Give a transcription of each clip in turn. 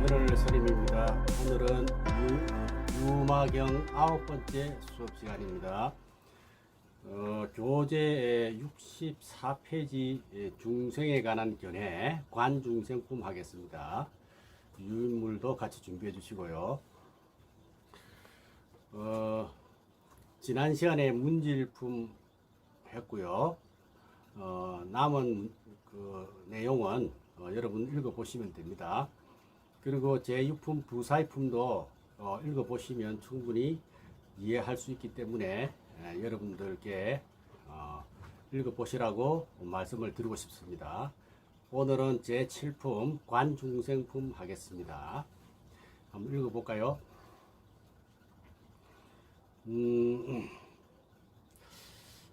오늘 선임입니다. 오늘은 유마경 9번째 수업 시간입니다. 교재 64페이지 중생에 관한 견해 관중생품 하겠습니다. 유인물도 같이 준비해 주시고요. 지난 시간에 문질품 했고요. 남은 그 내용은 여러분 읽어보시면 됩니다. 그리고 제6품 부사의품도 읽어보시면 충분히 이해할 수 있기 때문에 여러분들께 읽어보시라고 말씀을 드리고 싶습니다. 오늘은 제7품 관중생품 하겠습니다. 한번 읽어볼까요?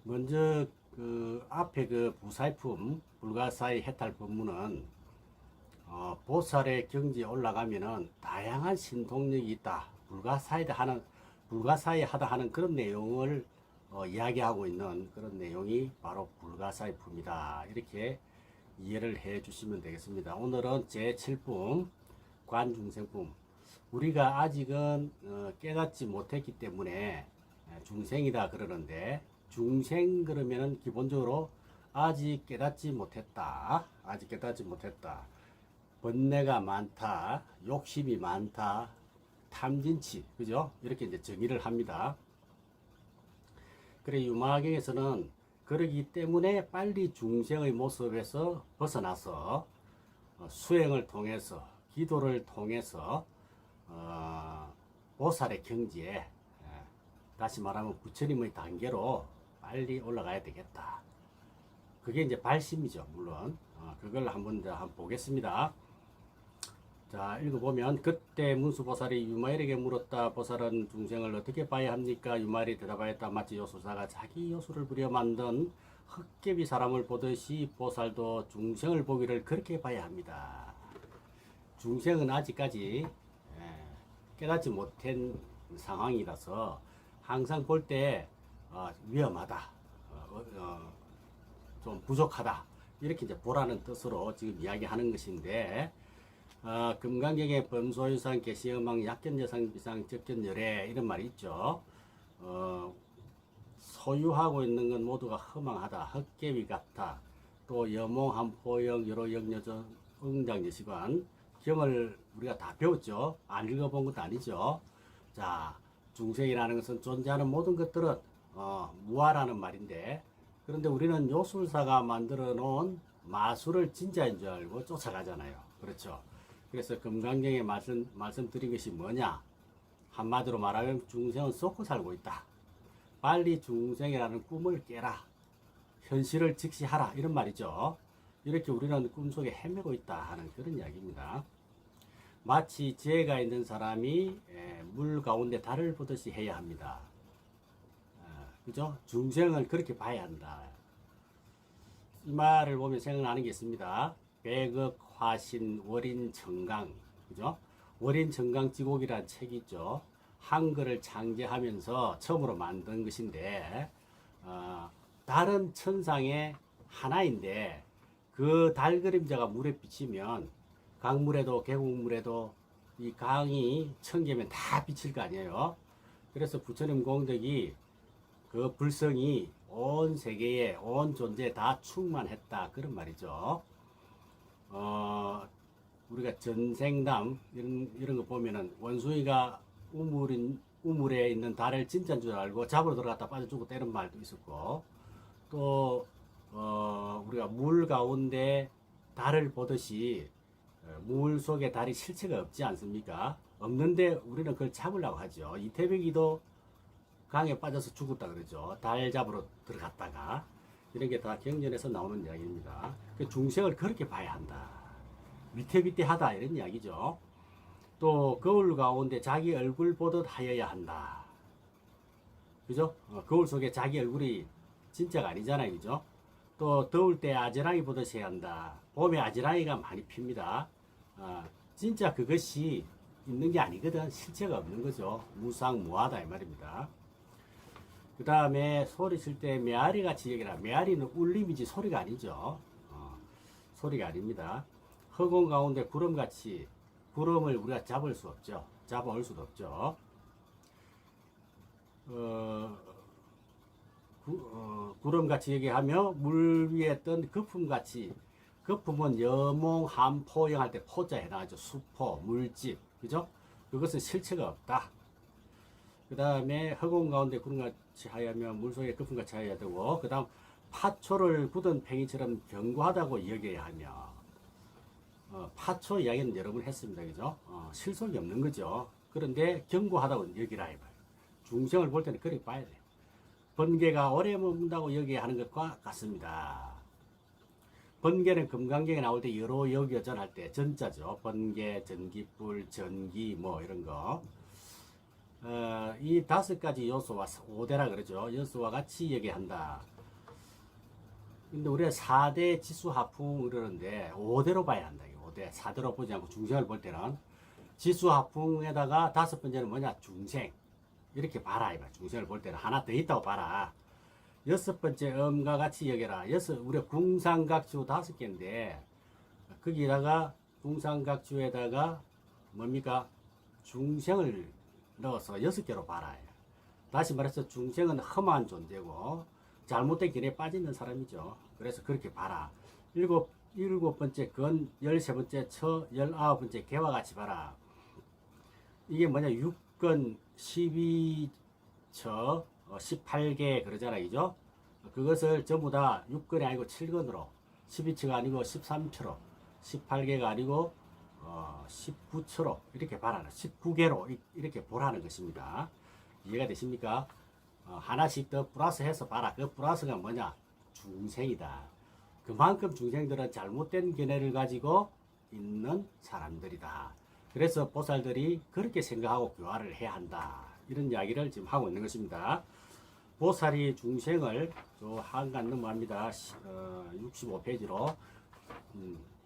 먼저 그 앞에 그 부사의품 불가사의 해탈 법문은 보살의 경지에 올라가면은 다양한 신통력이 있다. 불가사의하다 하는 그런 내용을 이야기하고 있는 그런 내용이 바로 불가사의품이다. 이렇게 이해를 해 주시면 되겠습니다. 오늘은 제7품 관중생품. 우리가 아직은 깨닫지 못했기 때문에 중생이다 그러는데, 중생 그러면은 기본적으로 아직 깨닫지 못했다. 아직 깨닫지 못했다. 번뇌가 많다, 욕심이 많다, 탐진치, 그죠? 이렇게 이제 정의를 합니다. 그래, 유마경에서는 그러기 때문에 빨리 중생의 모습에서 벗어나서 수행을 통해서, 기도를 통해서 보살의 경지에, 다시 말하면 부처님의 단계로 빨리 올라가야 되겠다. 그게 이제 발심이죠, 물론. 그걸 한번 보겠습니다. 자, 읽어보면, 그때 문수보살이 유마일에게 물었다. 보살은 중생을 어떻게 봐야 합니까? 유마일이 대답하였다. 마치 요술사가 자기 요술을 부려 만든 헛개비 사람을 보듯이 보살도 중생을 보기를 그렇게 봐야 합니다. 중생은 아직까지 깨닫지 못한 상황이라서 항상 볼 때 위험하다, 좀 부족하다, 이렇게 이제 보라는 뜻으로 지금 이야기하는 것인데, 금강경에 범소유상 개시음왕 약견여상 비상 적견열애 이런 말이 있죠. 소유하고 있는 건 모두가 허망하다, 헛개비 같다, 또 여몽한 포영 여로 영여정 응장여시관 경을 우리가 다 배웠죠. 안 읽어본 것도 아니죠. 자, 중생이라는 것은 존재하는 모든 것들은 무아라는 말인데, 그런데 우리는 요술사가 만들어 놓은 마술을 진짜인 줄 알고 쫓아가잖아요. 그렇죠. 그래서 금강경에 말씀드린 것이 뭐냐? 한마디로 말하면 중생은 썩고 살고 있다. 빨리 중생이라는 꿈을 깨라. 현실을 직시하라. 이런 말이죠. 이렇게 우리는 꿈속에 헤매고 있다 하는 그런 이야기입니다. 마치 지혜가 있는 사람이 물 가운데 달을 보듯이 해야 합니다. 그죠? 중생을 그렇게 봐야 한다. 이 말을 보면 생각나는 게 있습니다. 백억 화신 월인 청강, 그죠? 월인 청강 지곡이라는 책이 있죠. 한글을 창제하면서 처음으로 만든 것인데, 달은 천상의 하나인데, 그 달 그림자가 물에 비치면 강물에도 계곡물에도 이 강이 천 개면 다 비칠 거 아니에요. 그래서 부처님 공덕이 그 불성이 온 세계에, 온 존재에 다 충만했다, 그런 말이죠. 우리가 전생담 이런 거 보면은 원숭이가 우물에 있는 달을 진짜인 줄 알고 잡으러 들어갔다 빠져 죽고 때는 말도 있었고, 또 우리가 물 가운데 달을 보듯이 물 속에 달이 실체가 없지 않습니까? 없는데 우리는 그걸 잡으려고 하죠. 이태백이도 강에 빠져서 죽었다 그러죠. 달 잡으러 들어갔다가. 이런 게 다 경전에서 나오는 이야기입니다. 그 중생을 그렇게 봐야 한다. 위태위태하다, 이런 이야기죠. 또 거울 가운데 자기 얼굴 보듯 하여야 한다. 그죠? 거울 속에 자기 얼굴이 진짜가 아니잖아요. 그죠? 또 더울 때 아지랑이 보듯이 해야 한다. 봄에 아지랑이가 많이 핍니다. 진짜 그것이 있는 게 아니거든. 실체가 없는 거죠. 무상무하다 이 말입니다. 그 다음에 소리 칠 때 메아리 같이 얘기라. 메아리는 울림이지 소리가 아니죠. 소리가 아닙니다. 허공 가운데 구름같이 구름을 우리가 잡을 수 없죠. 잡아올 수도 없죠. 구름같이 얘기하며 물 위에 뜬 거품같이, 거품은 여몽함 포영할 때 포자 해당하죠. 수포, 물집, 그죠? 그것은 실체가 없다. 그 다음에 허공 가운데 구름같이 하야며 물속에 거품같이 하여야 되고, 그 다음 파초를 굳은 팽이처럼 견고하다고 여겨야 하며, 파초 이야기는 여러 번 했습니다. 그죠? 실속이 없는 거죠. 그런데 견고하다고 여기라 해봐요. 중생을 볼 때는 그렇게 봐야 돼요. 번개가 오래 머문다고 여기야 하는 것과 같습니다. 번개는 금강경에 나올 때 여러 여겨전 할 때 전자죠. 번개, 전기불, 전기 뭐 이런 거. 이 5가지 요소와 5대라 그러죠. 요소와 같이 얘기한다. 근데 우리가 4대 지수하풍 그러는데 5대로 봐야 한다. 5대. 4대로 보지 않고 중생을 볼 때는 지수하풍에다가 5번째는 뭐냐? 중생. 이렇게 봐라. 이봐. 중생을 볼 때는 하나 더 있다고 봐라. 6번째 음과 같이 여겨라. 우리가 궁상각주 5개인데 거기다가 궁상각주에다가 뭡니까? 중생을 넣어서 6개로 봐라. 다시 말해서 중생은 험한 존재고 잘못된 길에 빠지는 사람이죠. 그래서 그렇게 봐라. 7번째 건, 13번째 처, 19번째 개와 같이 봐라. 이게 뭐냐? 6건 12처 18개 그러잖아요. 그죠? 그것을 전부 다 6건이 아니고 7건으로, 12처가 아니고 13처로, 18개가 아니고 19처로 이렇게 봐라. 19개로 이렇게 보라는 것입니다. 이해가 되십니까? 하나씩 더 플러스해서 봐라. 그 플러스가 뭐냐? 중생이다. 그만큼 중생들은 잘못된 견해를 가지고 있는 사람들이다. 그래서 보살들이 그렇게 생각하고 교화를 해야 한다. 이런 이야기를 지금 하고 있는 것입니다. 보살이 중생을 저 한간 넘어갑니다. 65페이지로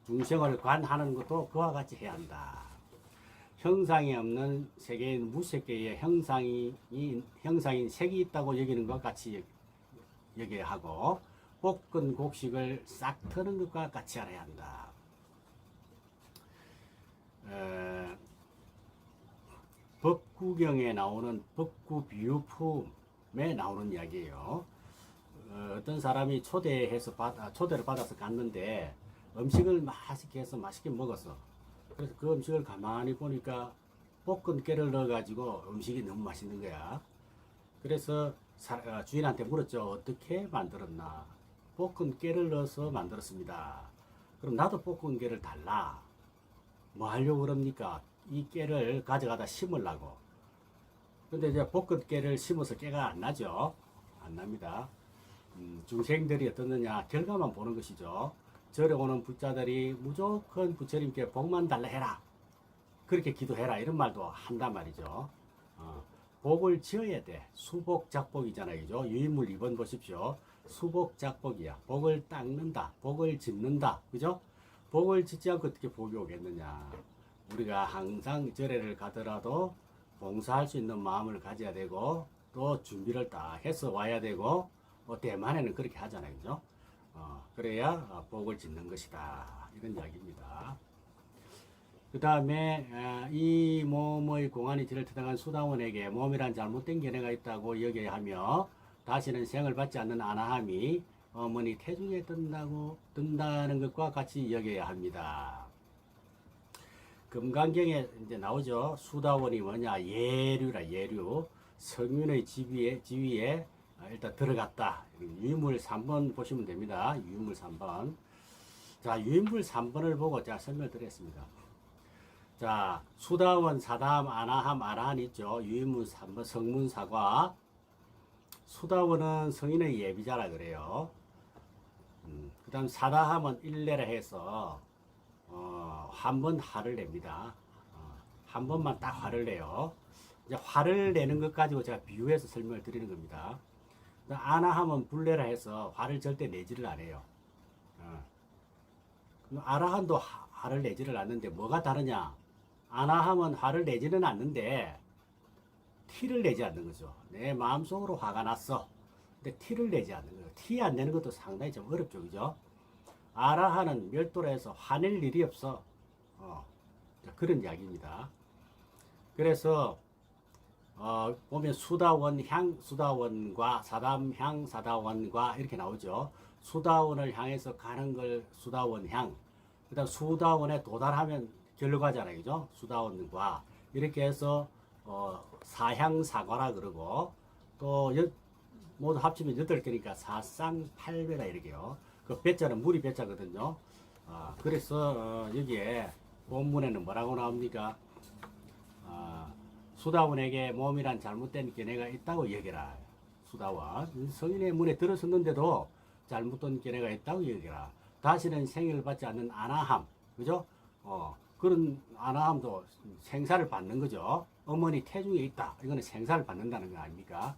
중생을 관하는 것도 그와 같이 해야 한다. 형상이 없는 세계인 무색계에 형상인 색이 있다고 여기는 것 같이 여겨야 하고, 볶은 곡식을 싹 트는 것과 같이 알아야 한다. 법구경에 나오는 법구비유품에 나오는 이야기예요. 어떤 사람이 초대를 받아서 갔는데 음식을 맛있게 해서 맛있게 먹었어. 그래서 그 음식을 가만히 보니까 볶은 깨를 넣어가지고 음식이 너무 맛있는 거야. 그래서 주인한테 물었죠. 어떻게 만들었나? 볶은 깨를 넣어서 만들었습니다. 그럼 나도 볶은 깨를 달라. 뭐 하려고 그럽니까? 이 깨를 가져가다 심으려고. 근데 이제 볶은 깨를 심어서 깨가 안 나죠. 안 납니다. 중생들이 어떻느냐? 결과만 보는 것이죠. 절에 오는 불자들이 무조건 부처님께 복만 달라 해라. 그렇게 기도해라. 이런 말도 한단 말이죠. 복을 지어야 돼. 수복작복이잖아요. 그죠? 유인물 2번 보십시오. 수복작복이야. 복을 닦는다. 복을 짓는다. 그죠? 복을 짓지 않고 어떻게 복이 오겠느냐. 우리가 항상 절에를 가더라도 봉사할 수 있는 마음을 가져야 되고, 또 준비를 딱 해서 와야 되고, 대만에는 그렇게 하잖아요. 그죠? 그래야 복을 짓는 것이다. 이런 이야기입니다. 그 다음에 이 몸의 공안이 지를 태당한 수다원에게 몸이란 잘못된 견해가 있다고 여겨야 하며, 다시는 생을 받지 않는 아나함이 어머니 태중에 뜬다는 것과 같이 여겨야 합니다. 금강경에 이제 나오죠. 수다원이 뭐냐? 예류라, 예류. 성윤의 지위에 일단 들어갔다. 유인물 3번 보시면 됩니다. 유인물 3번. 자, 유인물 3번을 보고 제가 설명드렸습니다. 자, 수다원, 사다함, 아나함, 아라한 있죠. 유인물 3번, 성문사과. 수다원은 성인의 예비자라 그래요. 그 다음 사다함은 일례라 해서 한 번 화를 냅니다. 한 번만 딱 화를 내요. 이제 화를 내는 것 가지고 제가 비유해서 설명을 드리는 겁니다. 아나함은 불례라 해서 화를 절대 내지를 않아요. 아라한도 화를 내지를 않는데 뭐가 다르냐? 아나함은 화를 내지는 않는데 티를 내지 않는 거죠. 내 마음속으로 화가 났어. 근데 티를 내지 않는 거예요. 티 안 내는 것도 상당히 좀 어렵죠. 그죠? 아라한은 멸도라 해서 화낼 일이 없어. 그런 이야기입니다. 그래서 보면 수다원향, 수다원과 사담향, 사다원과 이렇게 나오죠. 수다원을 향해서 가는 걸 수다원향, 그 다음 수다원에 도달하면 결과잖아요. 그죠? 수다원과 이렇게 해서 사향사과라 그러고 또 모두 합치면 8개니까 사쌍팔배라 이렇게요. 그 배자는 물이 배자거든요. 그래서 여기에 본문에는 뭐라고 나옵니까? 수다원에게 몸이란 잘못된 견해가 있다고 여겨라. 수다원 성인의 문에 들어섰는데도 잘못된 견해가 있다고 여겨라. 다시는 생일을 받지 않는 아나함, 그죠? 그런 아나함도 생사를 받는 거죠. 어머니 태중에 있다. 이거는 생사를 받는다는 거 아닙니까?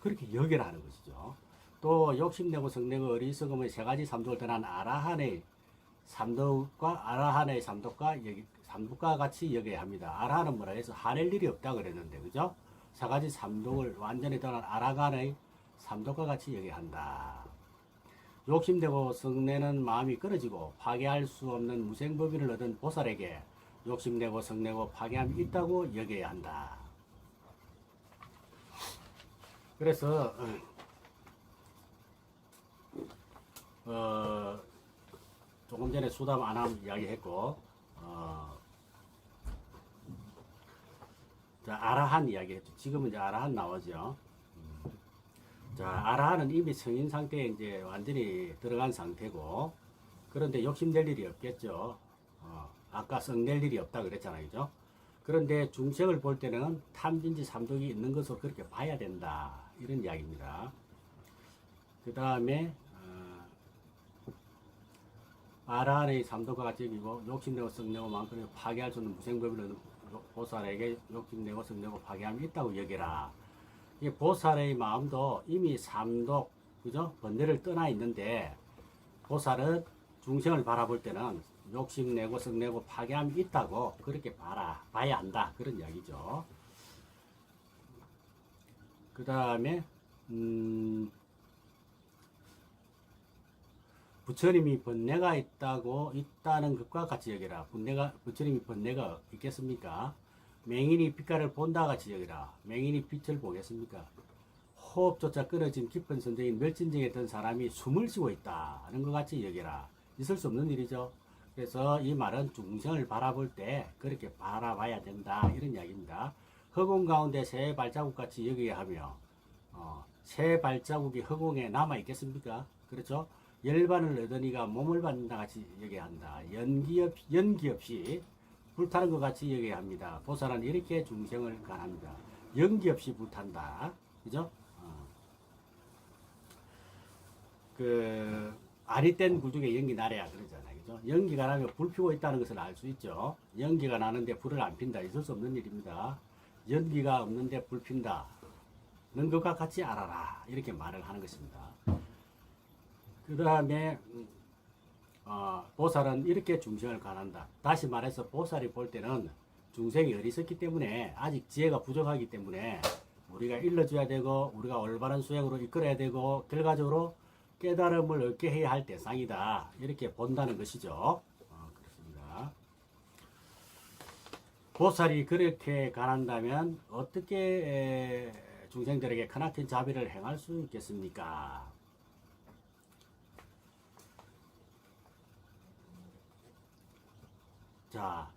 그렇게 여겨라 하는 것이죠. 또 욕심내고 성내고 어리석음의 세 가지 삼독을 떠난 아라한의 삼독과 아라한의 삼독과 같이 여겨야 합니다. 아라한은 뭐라 해서 화낼 일이 없다 그랬는데, 그죠? 세 가지 삼독을 완전히 떠난 아라한의 삼독과 같이 여겨야 한다. 욕심내고 성내는 마음이 끊어지고 파괴할 수 없는 무생법인을 얻은 보살에게 욕심내고 성내고 파괴함이 있다고 여겨야 한다. 그래서 조금 전에 수담 안함 이야기했고 자, 아라한 이야기했죠. 지금은 이제 아라한 나오죠. 자, 아라한은 이미 성인 상태에 이제 완전히 들어간 상태고, 그런데 욕심낼 일이 없겠죠. 아까 성낼 일이 없다 그랬잖아요. 그죠? 그런데 중생을 볼 때는 탐진지 삼독이 있는 것으로 그렇게 봐야 된다. 이런 이야기입니다. 그 다음에, 아라한의 삼독과 같이 여기고, 욕심내고 성내고 마음껏 파괴할 수 없는 무생법을 보살에게 욕심내고 성내고 파괴함이 있다고 여겨라. 이 보살의 마음도 이미 삼독, 그죠? 번뇌를 떠나 있는데, 보살은 중생을 바라볼 때는 욕심내고 성내고 파괴함이 있다고 그렇게 봐야 한다. 그런 이야기죠. 그 다음에, 부처님이 번뇌가 있다는 것과 같이 여기라. 부처님이 번뇌가 있겠습니까? 맹인이 빛깔을 본다 같이 여기라. 맹인이 빛을 보겠습니까? 호흡조차 끊어진 깊은 선정인 멸진정에 든 사람이 숨을 쉬고 있다는 것 같이 여기라. 있을 수 없는 일이죠. 그래서 이 말은 중생을 바라볼 때 그렇게 바라봐야 된다. 이런 이야기입니다. 허공 가운데 새 발자국 같이 여기야 하며 새 발자국이 허공에 남아 있겠습니까? 그렇죠? 열반을 얻으니가 몸을 받는다 같이 여기야 한다. 연기 없이 불타는 것 같이 여겨야 합니다. 보살은 이렇게 중생을 관합니다. 연기 없이 불탄다. 그죠? 아리땐 굴뚝에 연기 나래야 그러잖아요. 그죠? 연기가 나면 불 피고 있다는 것을 알 수 있죠. 연기가 나는데 불을 안 핀다. 있을 수 없는 일입니다. 연기가 없는데 불 핀다. 는 것과 같이 알아라. 이렇게 말을 하는 것입니다. 그 다음에, 보살은 이렇게 중생을 관한다. 다시 말해서 보살이 볼 때는 중생이 어리석기 때문에 아직 지혜가 부족하기 때문에 우리가 일러줘야 되고 우리가 올바른 수행으로 이끌어야 되고 결과적으로 깨달음을 얻게 해야 할 대상이다. 이렇게 본다는 것이죠. 그렇습니다. 보살이 그렇게 관한다면 어떻게 중생들에게 크나큰 자비를 행할 수 있겠습니까? 자,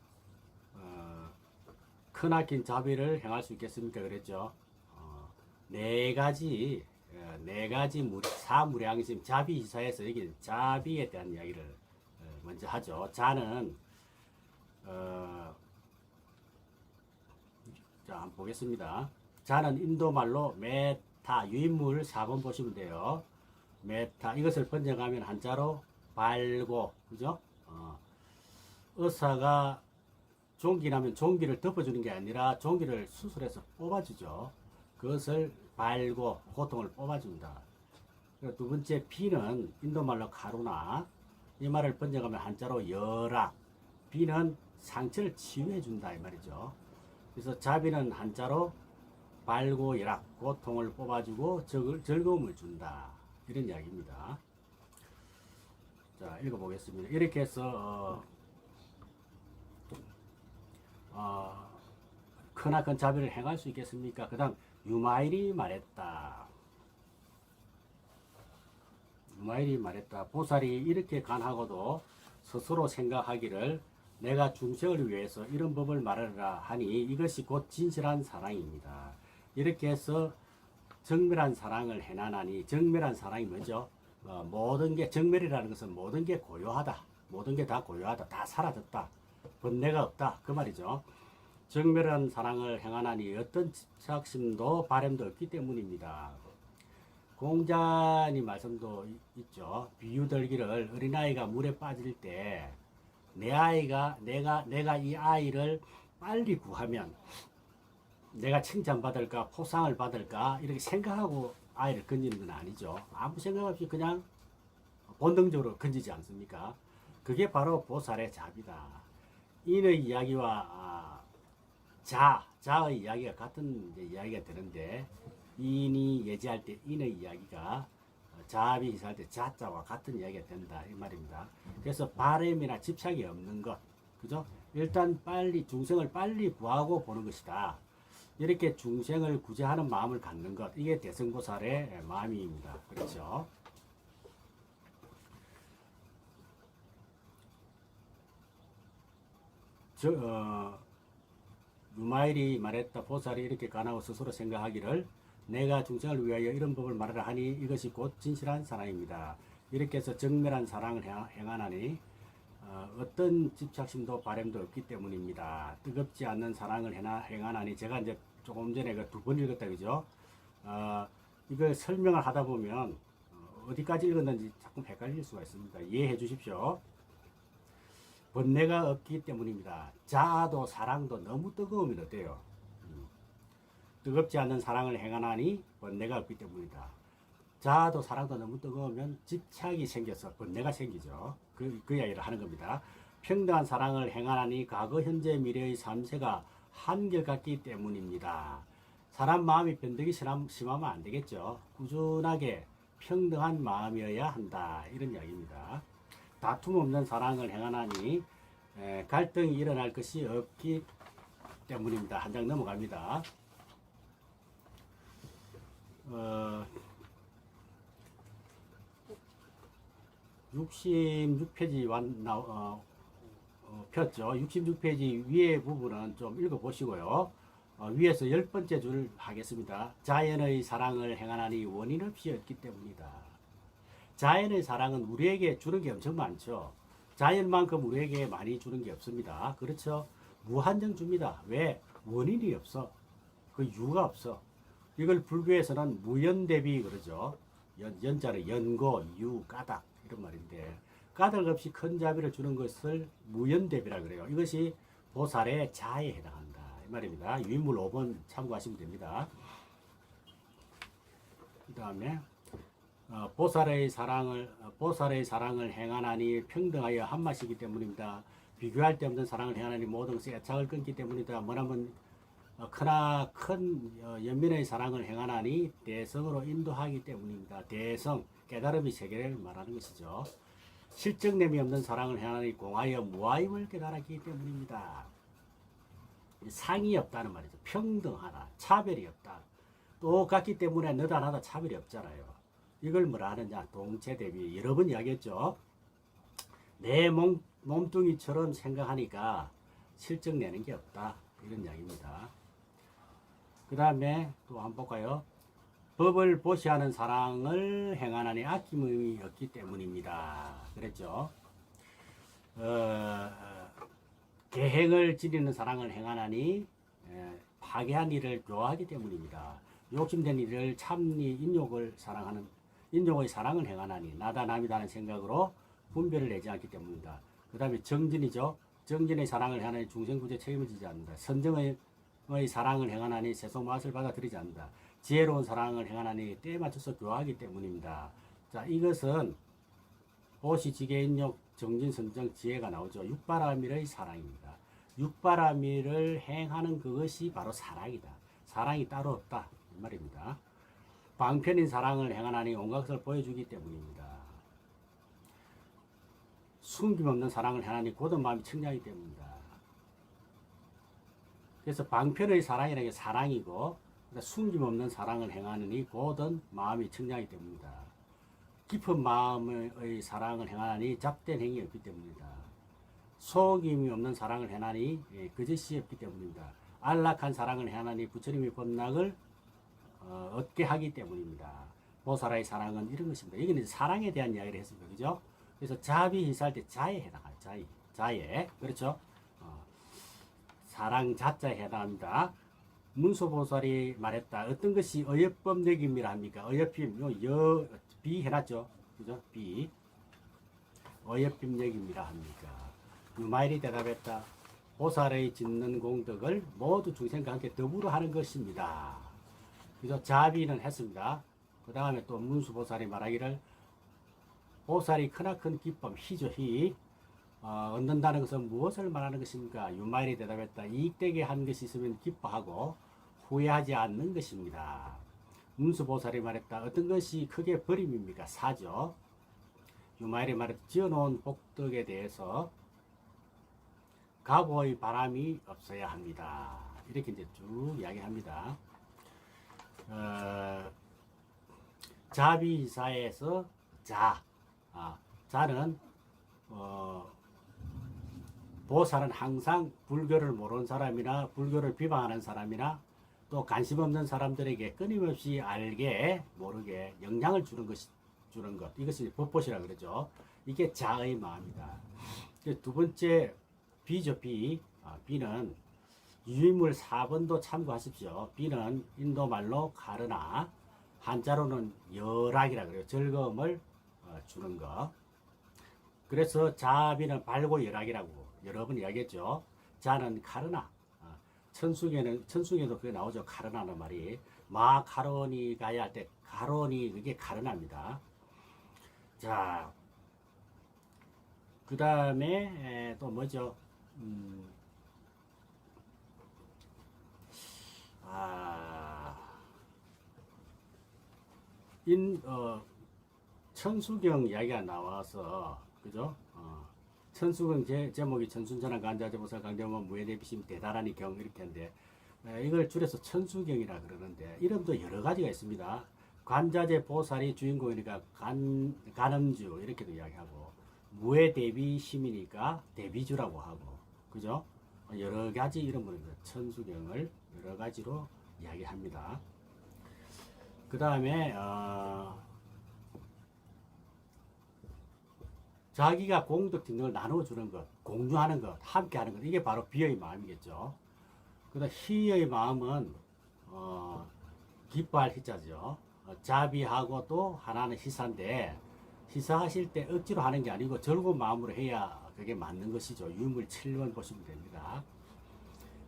크나큰 자비를 행할 수 있겠습니까? 그랬죠. 네 가지 사무량심 자비시사에서 여기 자비에 대한 이야기를 먼저 하죠. 자는 자, 한번 보겠습니다. 자는 인도말로 메타 유인물 4번 보시면 돼요. 메타 이것을 번역하면 한자로 발고, 그죠? 의사가 종기 나면 종기를 덮어주는 게 아니라 종기를 수술해서 뽑아주죠. 그것을 발고 고통을 뽑아준다. 두 번째 비는 인도말로 카루나, 이 말을 번역하면 한자로 열악, 비는 상처를 치유해준다 이 말이죠. 그래서 자비는 한자로 발고 열악, 고통을 뽑아주고 즐거움을 준다. 이런 이야기입니다. 자, 읽어보겠습니다. 이렇게 해서 크나큰 자비를 행할 수 있겠습니까? 그 다음 유마일이 말했다. 유마일이 말했다. 보살이 이렇게 간하고도 스스로 생각하기를 내가 중생을 위해서 이런 법을 말하라 하니 이것이 곧 진실한 사랑입니다. 이렇게 해서 정멸한 사랑을 해나나니, 정멸한 사랑이 뭐죠? 모든 게, 정멸이라는 것은 모든 게 고요하다. 모든 게 다 고요하다. 다 사라졌다. 번뇌가 없다. 그 말이죠. 정멸한 사랑을 행하나니 어떤 집착심도 바램도 없기 때문입니다. 공자님 말씀도 있죠. 비유 들기를 어린아이가 물에 빠질 때 내 아이가 내가 이 아이를 빨리 구하면 내가 칭찬받을까 포상을 받을까 이렇게 생각하고 아이를 건지는 건 아니죠. 아무 생각 없이 그냥 본능적으로 건지지 않습니까? 그게 바로 보살의 자비다. 인의 이야기와 자의 이야기가 같은 이야기가 되는데, 인이 예지할 때 인의 이야기가 자비 인사할 때 자자와 같은 이야기가 된다 이 말입니다. 그래서 바램이나 집착이 없는 것, 그죠? 일단 빨리 중생을 빨리 구하고 보는 것이다. 이렇게 중생을 구제하는 마음을 갖는 것, 이게 대승보살의 마음입니다. 그렇죠? 유마일이 말했다. 보살이 이렇게 간하고 스스로 생각하기를 내가 중생을 위하여 이런 법을 말하라 하니 이것이 곧 진실한 사랑입니다. 이렇게 해서 정멸한 사랑을 행하나니 어떤 집착심도 바램도 없기 때문입니다. 뜨겁지 않는 사랑을 행하나니, 제가 이제 조금 전에 그 두 번 읽었다 그죠? 이걸 설명을 하다 보면 어디까지 읽었는지 자꾸 헷갈릴 수가 있습니다. 이해해 주십시오. 번뇌가 없기 때문입니다. 자아도 사랑도 너무 뜨거우면 어때요? 뜨겁지 않는 사랑을 행하나니 번뇌가 없기 때문이다. 자아도 사랑도 너무 뜨거우면 집착이 생겨서 번뇌가 생기죠. 그 이야기를 하는 겁니다. 평등한 사랑을 행하나니 과거, 현재, 미래의 삼세가 한결같기 때문입니다. 사람 마음이 변덕이 심하면 안 되겠죠. 꾸준하게 평등한 마음이어야 한다. 이런 이야기입니다. 다툼 없는 사랑을 행하나니 갈등이 일어날 것이 없기 때문입니다. 한 장 넘어갑니다. 66페이지 폈죠. 66페이지 위에 부분은 좀 읽어보시고요. 위에서 10번째 줄 하겠습니다. 자연의 사랑을 행하나니 원인 없이 얻기 때문이다. 자연의 사랑은 우리에게 주는 게 엄청 많죠. 자연만큼 우리에게 많이 주는 게 없습니다. 그렇죠? 무한정 줍니다. 왜? 원인이 없어. 그 이유가 없어. 이걸 불교에서는 무연대비 그러죠. 연자를 연고, 유, 까닭 이런 말인데, 까닭 없이 큰 자비를 주는 것을 무연대비라 그래요. 이것이 보살의 자에 해당한다 이 말입니다. 유인물 5번 참고하시면 됩니다. 그 다음에 보살의 사랑을 행하나니 평등하여 한맛이기 때문입니다. 비교할 데 없는 사랑을 행하나니 모든 것에 애착을 끊기 때문이다. 뭐냐면 크나 큰 연민의 사랑을 행하나니 대성으로 인도하기 때문입니다. 대성, 깨달음이 세계를 말하는 것이죠. 실정됨이 없는 사랑을 행하나니 공하여 무아임을 깨달았기 때문입니다. 상이 없다는 말이죠. 평등하다. 차별이 없다. 똑같기 때문에 너다 나다 차별이 없잖아요. 이걸 뭐라 하느냐? 동체 대비. 여러 번 이야기했죠. 내 몸뚱이처럼 생각하니까 실적 내는 게 없다. 이런 이야기입니다. 그 다음에 또 한번 볼까요? 법을 보시하는 사랑을 행하나니 아낌이 없기 때문입니다. 그랬죠. 계행을 지니는 사랑을 행하나니 파괴한 일을 좋아하기 때문입니다. 욕심된 일을 참니 인욕의 사랑을 행하나니 나다 남이다는 생각으로 분별을 내지 않기 때문입니다. 그 다음에 정진이죠. 정진의 사랑을 행하나니 중생구제 책임을 지지 않는다. 선정의 사랑을 행하나니 세속 맛을 받아들이지 않는다. 지혜로운 사랑을 행하나니 때에 맞춰서 교화하기 때문입니다. 자, 이것은 보시지계인욕 정진선정 지혜가 나오죠. 육바라밀의 사랑입니다. 육바라밀을 행하는 그것이 바로 사랑이다. 사랑이 따로 없다 이 말입니다. 방편인 사랑을 행하나니 온갖 것을 보여주기 때문입니다. 숨김없는 사랑을 행하니 고든 마음이 청량하기 때문입니다. 그래서 방편의 사랑이라는 게 사랑이고, 숨김없는 사랑을 행하느니 곧은 마음이 청량이 됩니다. 깊은 마음의 사랑을 행하니 잡된 행위 없기 때문이다. 속임이 없는 사랑을 행하니 거짓이 없기 때문입니다. 안락한 사랑을 행하니 부처님의 법락을 얻게 하기 때문입니다. 보살의 사랑은 이런 것입니다. 여기는 이제 사랑에 대한 이야기를 했습니다. 그죠? 그래서 자비희사할 때 자에 해당해요. 자에. 그렇죠? 사랑 자자에 해당합니다. 문수보살이 말했다. 어떤 것이 어여법력임이라 합니까? 어여핌, 비 해놨죠. 그죠? 비. 어여법력임이라 합니까? 유마일이 대답했다. 보살의 짓는 공덕을 모두 중생과 함께 더불어 하는 것입니다. 그래서 자비는 했습니다. 그 다음에 또 문수보살이 말하기를 보살이 크나큰 기쁨, 희죠, 희. 얻는다는 것은 무엇을 말하는 것입니까? 유마일이 대답했다. 이익되게 한 것이 있으면 기뻐하고 후회하지 않는 것입니다. 문수보살이 말했다. 어떤 것이 크게 버림입니까? 사죠. 유마일이 말했다. 지어놓은 복덕에 대해서 가보의 바람이 없어야 합니다. 이렇게 이제 쭉 이야기합니다. 자비사에서 자는 보살은 항상 불교를 모르는 사람이나 불교를 비방하는 사람이나 또 관심 없는 사람들에게 끊임없이 알게 모르게 영향을 주는 것 이것이 법보시라 그러죠. 이게 자의 마음이다. 두 번째 비죠. 비는 유인물 4번도 참고하십시오. 비는 인도말로 가르나 한자로는 열악이라 그래요. 즐거움을 주는 것. 그래서 자비는 발고 열악이라고 여러 번 이야기했죠. 자는 카르나. 천수계도 그게 나오죠. 카르나는 말이. 마카로니 가야 할 때 가로니 그게 카르나입니다. 자, 그 다음에 또 뭐죠? 천수경 이야기가 나와서 그죠? 천수경 제목이 천순전한 간자제보살 강대원 무예대비심 대단하니 경 이렇게 하는데 이걸 줄여서 천수경이라 그러는데 이름도 여러 가지가 있습니다. 관자재 보살이 주인공이니까 간음주 이렇게도 이야기하고 무예대비심이니까 대비주라고 하고 그죠? 여러 가지 이름으로 천수경을 여러 가지로 이야기합니다. 그 다음에 자기가 공덕 등등을 나눠주는 것, 공유하는 것, 함께하는 것 이게 바로 비의 마음이겠죠. 그다음 희의 마음은 기뻐할 희자죠. 자비하고 또 하나는 희사인데 희사하실 때 억지로 하는 게 아니고 즐거운 마음으로 해야 그게 맞는 것이죠. 유물 7번 보시면 됩니다.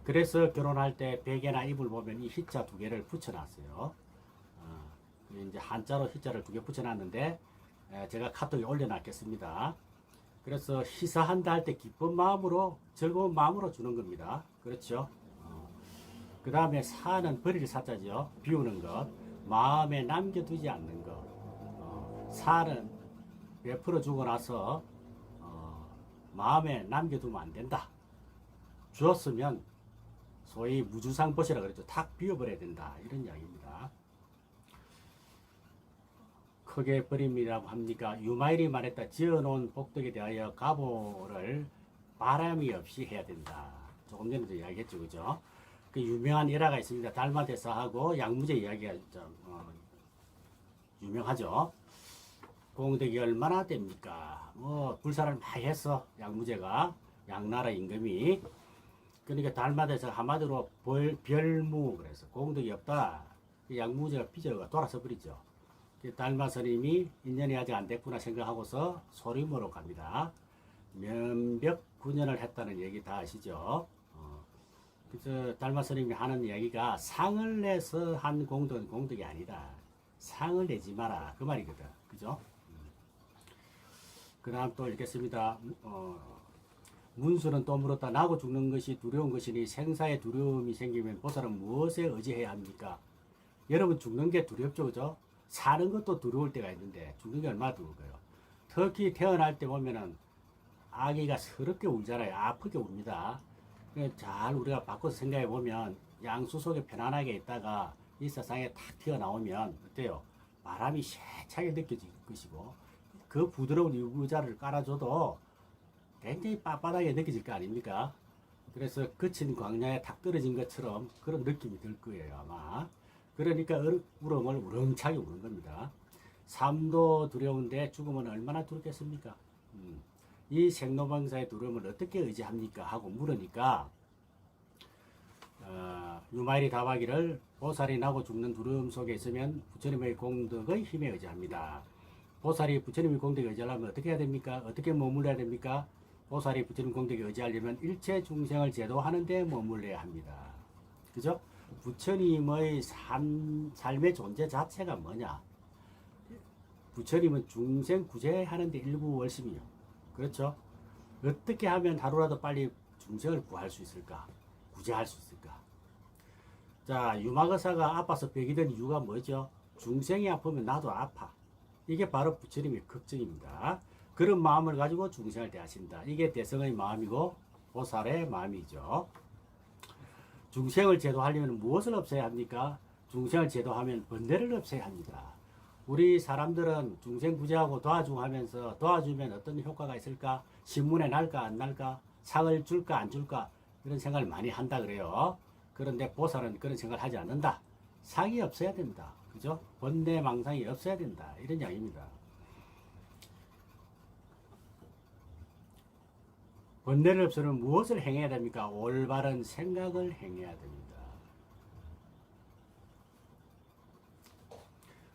그래서 결혼할 때 베개나 이불 보면 이 희자 두 개를 붙여놨어요. 이제 한자로 희자를 두 개 붙여놨는데 제가 카톡에 올려놨겠습니다. 그래서 희사한다 할 때 기쁜 마음으로 즐거운 마음으로 주는 겁니다. 그렇죠? 그 다음에 사는 버릴 사자죠. 비우는 것. 마음에 남겨두지 않는 것. 사는 베풀어 주고 나서 마음에 남겨두면 안 된다. 주었으면 소위 무주상보시라 그랬죠. 탁 비워버려야 된다. 이런 이야기입니다. 크게 버림이라고 합니까? 유마일이 말했다. 지어놓은 복덕에 대하여 가보를 바람이 없이 해야 된다. 조금 전에도 이야기했죠. 그죠? 그 유명한 일화가 있습니다. 달마대사하고 양무제 이야기가 유명하죠. 공덕이 얼마나 됩니까? 불사를 많이 했어. 양무제가. 양나라 임금이. 그러니까 달마대사가 한마디로 별무 그래서 공덕이 없다. 양무제가 삐져가 돌아서 버리죠. 달마스님이 인연이 아직 안 됐구나 생각하고서 소림으로 갑니다. 면벽 9년을 했다는 얘기 다 아시죠? 그래서 달마스님이 하는 이야기가 상을 내서 한 공덕은 공덕이 아니다. 상을 내지 마라. 그 말이거든. 그죠? 그 다음 또 읽겠습니다. 문수는 또 물었다. 나고 죽는 것이 두려운 것이니 생사에 두려움이 생기면 보살은 무엇에 의지해야 합니까? 여러분 죽는 게 두렵죠. 그죠? 사는 것도 두려울 때가 있는데 죽는 게 얼마나 두려워요. 특히 태어날 때 보면은 아기가 서럽게 울잖아요. 아프게 웁니다. 잘 우리가 바꿔서 생각해 보면 양수 속에 편안하게 있다가 이 세상에 탁 튀어나오면 어때요? 바람이 세차게 느껴질 것이고 그 부드러운 유부자를 깔아줘도 굉장히 빳빳하게 느껴질 거 아닙니까? 그래서 거친 광야에 탁 떨어진 것처럼 그런 느낌이 들 거예요, 아마. 그러니까 울음을 우렁차게 우는 겁니다. 삶도 두려운데 죽음은 얼마나 두렵겠습니까? 이 생로병사의 두려움을 어떻게 의지합니까? 하고 물으니까 유마일이 답하기를 보살이 나고 죽는 두려움 속에 있으면 부처님의 공덕의 힘에 의지합니다. 보살이 부처님의 공덕에 의지하려면 어떻게 해야 됩니까? 어떻게 머물러야 됩니까? 보살이 부처님 공덕에 의지하려면 일체 중생을 제도하는 데 머물러야 합니다. 그죠? 부처님의 삶의 존재 자체가 뭐냐? 부처님은 중생 구제하는 데 일구월심이요. 그렇죠? 어떻게 하면 하루라도 빨리 중생을 구할 수 있을까? 구제할 수 있을까? 자, 유마거사가 아파서 벽이 된 이유가 뭐죠? 중생이 아프면 나도 아파. 이게 바로 부처님의 걱정입니다. 그런 마음을 가지고 중생을 대하신다. 이게 대성의 마음이고 보살의 마음이죠. 중생을 제도하려면 무엇을 없애야 합니까? 중생을 제도하면 번뇌를 없애야 합니다. 우리 사람들은 중생 구제하고 도와주고 하면서 도와주면 어떤 효과가 있을까? 신문에 날까 안 날까? 상을 줄까 안 줄까? 그런 생각을 많이 한다 그래요. 그런데 보살은 그런 생각을 하지 않는다. 상이 없어야 된다. 그죠? 번뇌 망상이 없어야 된다. 이런 이야기입니다. 번뇌를 없애려면 무엇을 행해야 됩니까? 올바른 생각을 행해야 됩니다.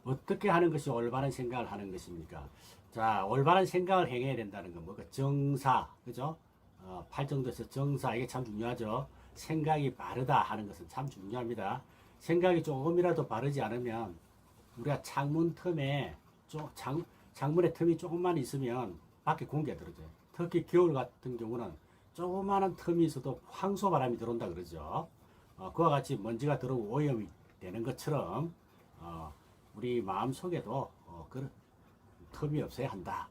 어떻게 하는 것이 올바른 생각을 하는 것입니까? 자, 올바른 생각을 행해야 된다는 건 뭐가 정사, 그죠? 팔정도에서 정사, 이게 참 중요하죠. 생각이 바르다 하는 것은 참 중요합니다. 생각이 조금이라도 바르지 않으면 우리가 창문 틈에 창문의 틈이 조금만 있으면 밖에 공기가 들어져요. 특히 겨울 같은 경우는 조그마한 틈이 있어도 황소바람이 들어온다 그러죠. 그와 같이 먼지가 들어오고 오염이 되는 것처럼 우리 마음속에도 그런 틈이 없어야 한다.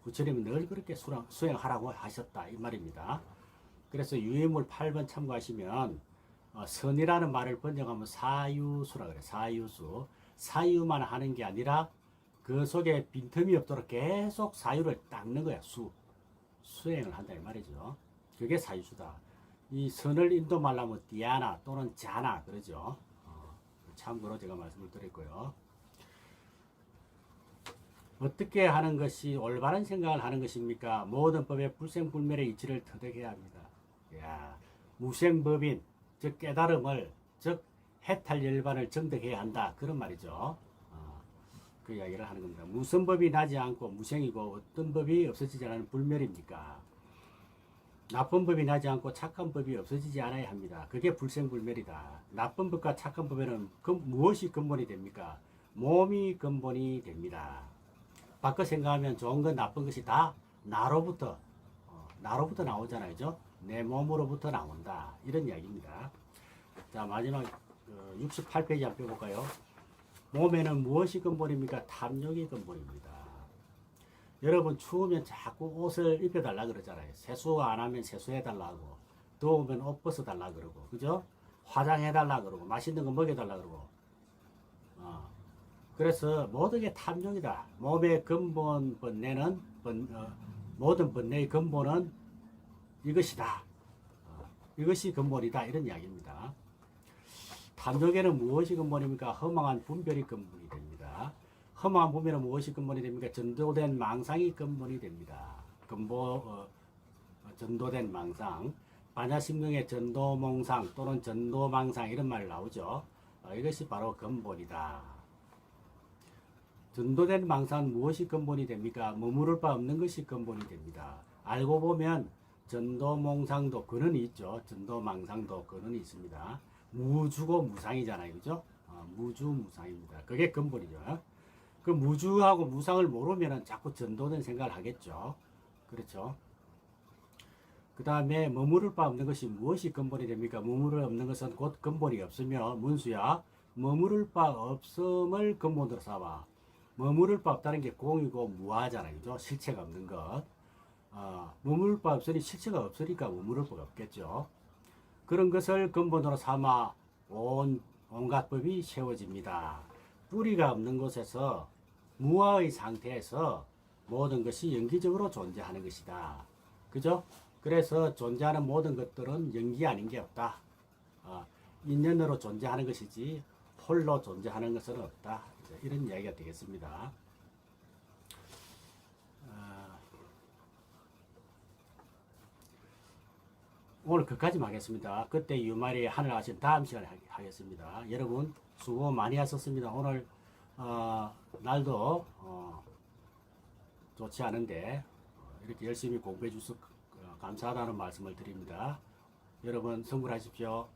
부처님은 늘 그렇게 수행하라고 하셨다 이 말입니다. 그래서 유해물 8번 참고하시면 선이라는 말을 번역하면 사유수라 그래. 사유수. 사유만 하는 게 아니라 그 속에 빈틈이 없도록 계속 사유를 닦는 거야. 수행을 한다 이 말이죠. 그게 사유수다. 이 선을 인도하려면 디아나 또는 자나 그러죠. 참고로 제가 말씀을 드렸고요. 어떻게 하는 것이 올바른 생각을 하는 것입니까? 모든 법의 불생불멸의 이치를 터득해야 합니다. 야, 무생법인 즉 깨달음을 즉 해탈열반을 정득해야 한다 그런 말이죠. 그 이야기를 하는 겁니다. 무슨 법이 나지 않고 무생이고 어떤 법이 없어지지 않는 불멸입니까? 나쁜 법이 나지 않고 착한 법이 없어지지 않아야 합니다. 그게 불생불멸이다. 나쁜 법과 착한 법에는 무엇이 근본이 됩니까? 몸이 근본이 됩니다. 바꿔 생각하면 좋은 건 나쁜 것이 다 나로부터 나오잖아요. 그죠? 내 몸으로부터 나온다. 이런 이야기입니다. 자, 마지막 68페이지 한번 펴볼까요? 몸에는 무엇이 근본입니까? 탐욕이 근본입니다. 여러분 추우면 자꾸 옷을 입혀달라 그러잖아요. 세수 안 하면 세수해달라고, 더우면 옷 벗어달라 그러고, 그죠? 화장해달라 그러고, 맛있는 거 먹여달라 그러고. 그래서 모든 게 탐욕이다. 몸의 근본 번뇌는 모든 번뇌의 근본은 이것이다. 이것이 근본이다. 이런 이야기입니다. 탐욕에는 무엇이 근본입니까? 허망한 분별이 근본이 됩니다. 허망한 분별은 무엇이 근본이 됩니까? 전도된 망상이 근본이 됩니다. 전도된 망상, 반야심경의 전도몽상 또는 전도망상 이런 말이 나오죠. 이것이 바로 근본이다. 전도된 망상은 무엇이 근본이 됩니까? 머무를 바 없는 것이 근본이 됩니다. 알고 보면 전도몽상도 근원이 있죠. 전도망상도 근원이 있습니다. 무주고 무상이잖아요. 그죠? 무주무상입니다. 그게 근본이죠. 그 무주하고 무상을 모르면 자꾸 전도된 생각을 하겠죠. 그렇죠? 그 다음에 머무를 바 없는 것이 무엇이 근본이 됩니까? 머무를 없는 것은 곧 근본이 없으며, 문수야, 머무를 바 없음을 근본으로 삼아. 머무를 바 없다는 게 공이고 무하잖아요. 그죠? 실체가 없는 것. 머무를 바 없으니 실체가 없으니까 머무를 바가 없겠죠. 그런 것을 근본으로 삼아 온갖 법이 세워집니다. 뿌리가 없는 곳에서 무아의 상태에서 모든 것이 영기적으로 존재하는 것이다. 그죠? 그래서 존재하는 모든 것들은 영기 아닌 게 없다. 인연으로 존재하는 것이지 홀로 존재하는 것은 없다. 이런 이야기가 되겠습니다. 오늘 거기까지만 하겠습니다. 그때 유말이 하늘 아신 다음 시간에 하겠습니다. 여러분 수고 많이 하셨습니다. 오늘 날도 좋지 않은데 이렇게 열심히 공부해 주셔서 감사하다는 말씀을 드립니다. 여러분 성불하십시오.